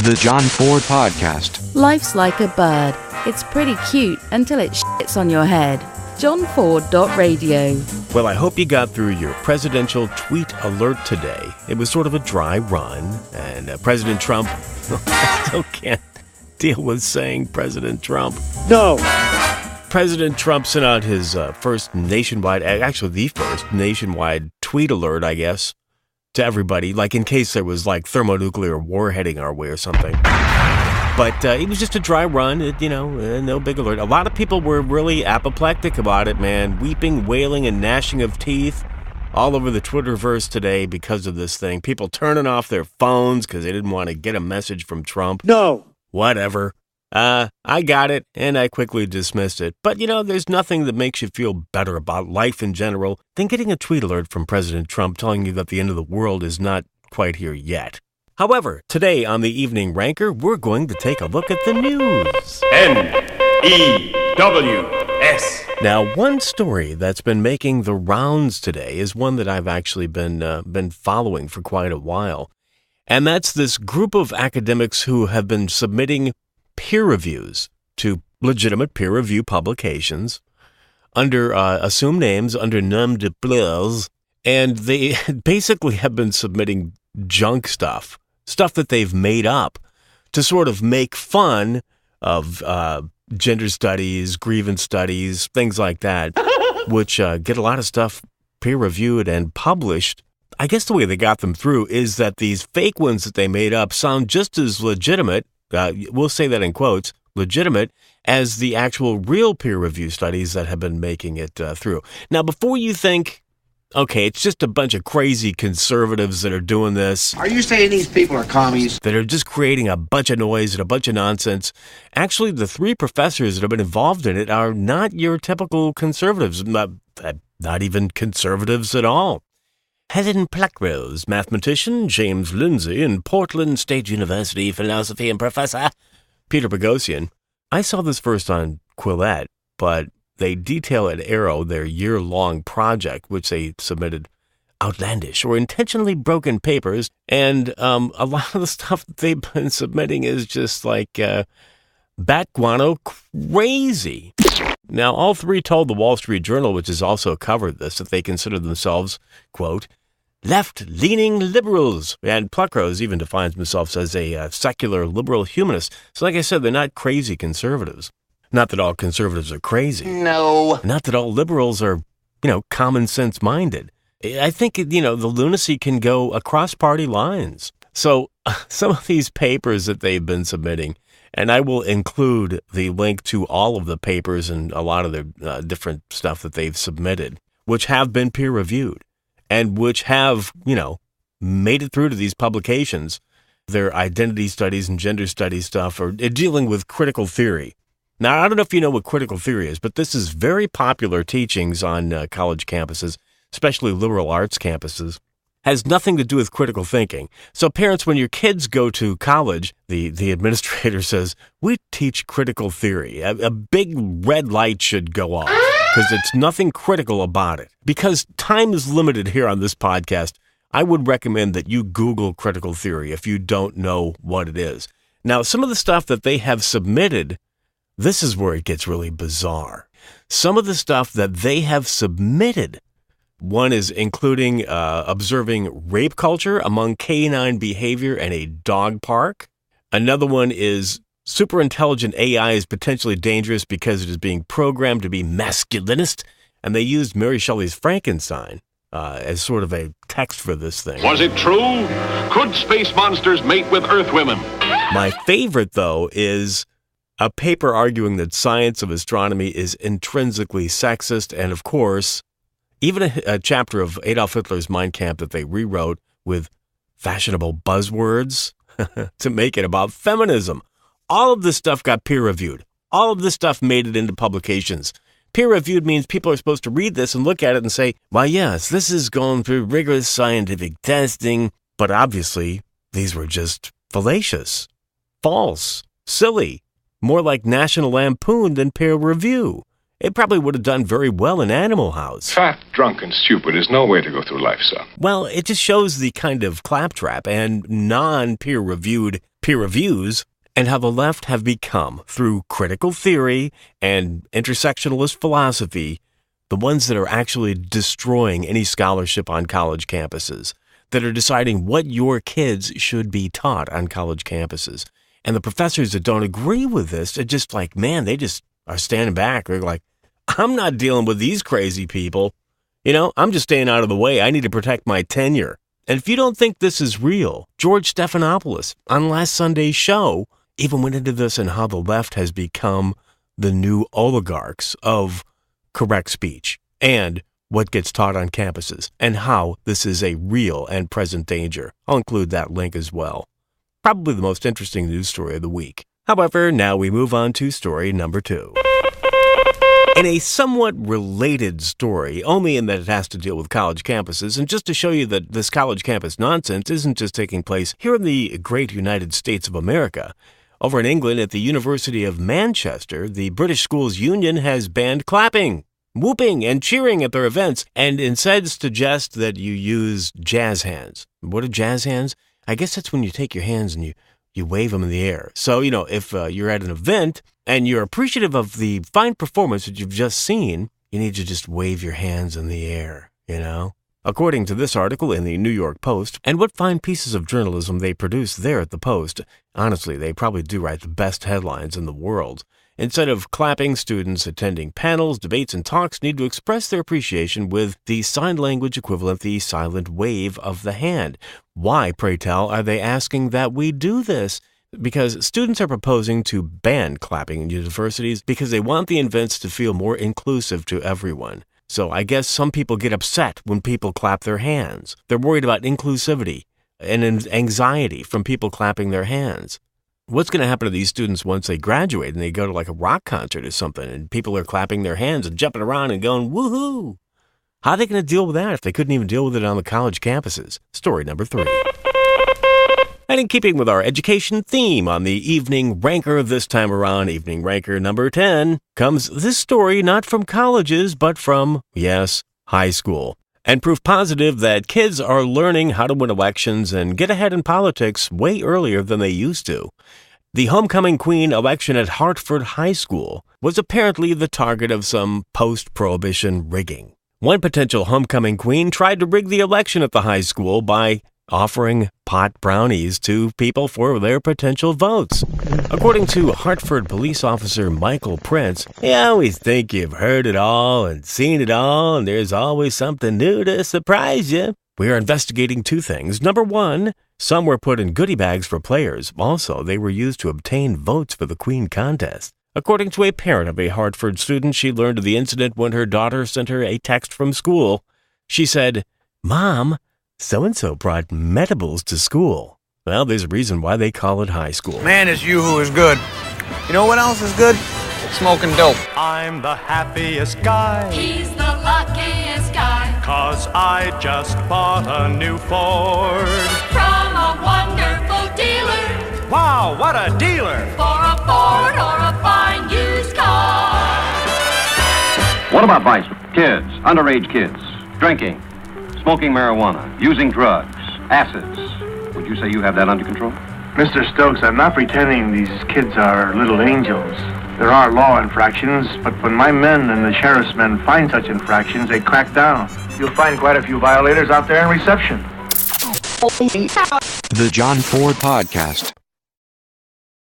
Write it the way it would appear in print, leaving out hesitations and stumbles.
The John Ford Podcast. Life's like a bird. It's pretty cute until it shits on your head. JohnFord.radio. Well, I hope you got through your presidential tweet alert today. It was sort of a dry run, and President Trump, I still can't deal with saying President Trump. No. President Trump sent out his first nationwide, actually the first nationwide tweet alert, I guess, to everybody, like in case there was like thermonuclear war heading our way or something. But it was just a dry run, no big alert. A lot of people were really apoplectic about it, man. Weeping, wailing, and gnashing of teeth all over the Twitterverse today because of this thing. People turning off their phones because they didn't want to get a message from Trump. No. Whatever. I got it, and I quickly dismissed it. But, there's nothing that makes you feel better about life in general than getting a tweet alert from President Trump telling you that the end of the world is not quite here yet. However, today on the Evening Rancor, we're going to take a look at the news. N-E-W-S. Now, one story that's been making the rounds today is one that I've actually been following for quite a while. And that's this group of academics who have been submitting peer reviews to legitimate peer review publications under assumed names, under nom de plume, and they basically have been submitting junk stuff that they've made up to sort of make fun of gender studies, grievance studies, things like that, which get a lot of stuff peer-reviewed and published. I guess the way they got them through is that these fake ones that they made up sound just as legitimate, we'll say that in quotes, legitimate, as the actual real peer-review studies that have been making it through. Now, before you think, okay, it's just a bunch of crazy conservatives that are doing this. Are you saying these people are commies? That are just creating a bunch of noise and a bunch of nonsense. Actually, the three professors that have been involved in it are not your typical conservatives, not even conservatives at all. Helen Pluckrose, mathematician, James Lindsay, and Portland State University philosophy and professor Peter Boghossian. I saw this first on Quillette, but they detail at Arrow their year-long project, which they submitted outlandish or intentionally broken papers, and a lot of the stuff that they've been submitting is just like bat guano crazy. Now, all three told the Wall Street Journal, which has also covered this, that they consider themselves, quote, left-leaning liberals, and Pluckrose even defines himself as a secular liberal humanist. So like I said, they're not crazy conservatives. Not that all conservatives are crazy. No. Not that all liberals are, common sense minded. I think, the lunacy can go across party lines. So some of these papers that they've been submitting, and I will include the link to all of the papers and a lot of the different stuff that they've submitted, which have been peer reviewed and which have, made it through to these publications. Their identity studies and gender studies stuff are dealing with critical theory. Now, I don't know if you know what critical theory is, but this is very popular teachings on college campuses, especially liberal arts campuses. Has nothing to do with critical thinking. So parents, when your kids go to college, the administrator says, we teach critical theory. A big red light should go off because it's nothing critical about it. Because time is limited here on this podcast, I would recommend that you Google critical theory if you don't know what it is. Now, some of the stuff that they have submitted, this is where it gets really bizarre. Some of the stuff that they have submitted, one is including observing rape culture among canine behavior in a dog park. Another one is super intelligent AI is potentially dangerous because it is being programmed to be masculinist. And they used Mary Shelley's Frankenstein as sort of a text for this thing. Was it true? Could space monsters mate with Earth women? My favorite, though, is a paper arguing that science of astronomy is intrinsically sexist, and of course, even a chapter of Adolf Hitler's Mein Kampf that they rewrote with fashionable buzzwords to make it about feminism. All of this stuff got peer-reviewed. All of this stuff made it into publications. Peer-reviewed means people are supposed to read this and look at it and say, why, yes, this is going through rigorous scientific testing, but obviously these were just fallacious, false, silly, more like National Lampoon than peer review. it probably would have done very well in Animal House. Fat, drunk, and stupid is no way to go through life, son. Well, it just shows the kind of claptrap and non-peer-reviewed peer reviews and how the left have become, through critical theory and intersectionalist philosophy, the ones that are actually destroying any scholarship on college campuses, that are deciding what your kids should be taught on college campuses. And the professors that don't agree with this are just like, man, they just are standing back. They're like, I'm not dealing with these crazy people. I'm just staying out of the way. I need to protect my tenure. And if you don't think this is real, George Stephanopoulos on last Sunday's show even went into this and how the left has become the new oligarchs of correct speech and what gets taught on campuses and how this is a real and present danger. I'll include that link as well. Probably the most interesting news story of the week. However, now we move on to story number 2. In a somewhat related story, only in that it has to deal with college campuses, and just to show you that this college campus nonsense isn't just taking place here in the great United States of America. Over in England, at the University of Manchester, the British Schools Union has banned clapping, whooping, and cheering at their events, and instead suggests that you use jazz hands. What are jazz hands? I guess that's when you take your hands and you wave them in the air. So, if you're at an event and you're appreciative of the fine performance that you've just seen, you need to just wave your hands in the air, According to this article in the New York Post, and what fine pieces of journalism they produce there at the Post, honestly, they probably do write the best headlines in the world. Instead of clapping, students attending panels, debates, and talks need to express their appreciation with the sign language equivalent, the silent wave of the hand. Why, pray tell, are they asking that we do this? Because students are proposing to ban clapping in universities because they want the events to feel more inclusive to everyone. So I guess some people get upset when people clap their hands. They're worried about inclusivity and anxiety from people clapping their hands. What's going to happen to these students once they graduate and they go to like a rock concert or something and people are clapping their hands and jumping around and going, woohoo? How are they going to deal with that if they couldn't even deal with it on the college campuses? Story number 3. And in keeping with our education theme on the Evening Rancor this time around, Evening Rancor number 10, comes this story not from colleges, but from, yes, high school. And proof positive that kids are learning how to win elections and get ahead in politics way earlier than they used to. The homecoming queen election at Hartford High School was apparently the target of some post-prohibition rigging. One potential homecoming queen tried to rig the election at the high school by offering pot brownies to people for their potential votes. According to Hartford police officer Michael Prince, "You always think you've heard it all and seen it all, and there's always something new to surprise you. We are investigating 2 things. Number 1, some were put in goodie bags for players. Also, they were used to obtain votes for the Queen contest." According to a parent of a Hartford student, she learned of the incident when her daughter sent her a text from school. She said, "Mom, so-and-so brought Medibles to school." Well, there's a reason why they call it high school. Man, it's you who is good. You know what else is good? Smoking dope. I'm the happiest guy. He's the luckiest guy. 'Cause I just bought a new Ford. From a wonderful dealer. Wow, what a dealer! For a Ford or a fine used car. What about vice? Kids, underage kids, drinking, smoking marijuana, using drugs, acids. Would you say you have that under control? Mr. Stokes, I'm not pretending these kids are little angels. There are law infractions, but when my men and the sheriff's men find such infractions, they crack down. You'll find quite a few violators out there in reception. The John Ford Podcast.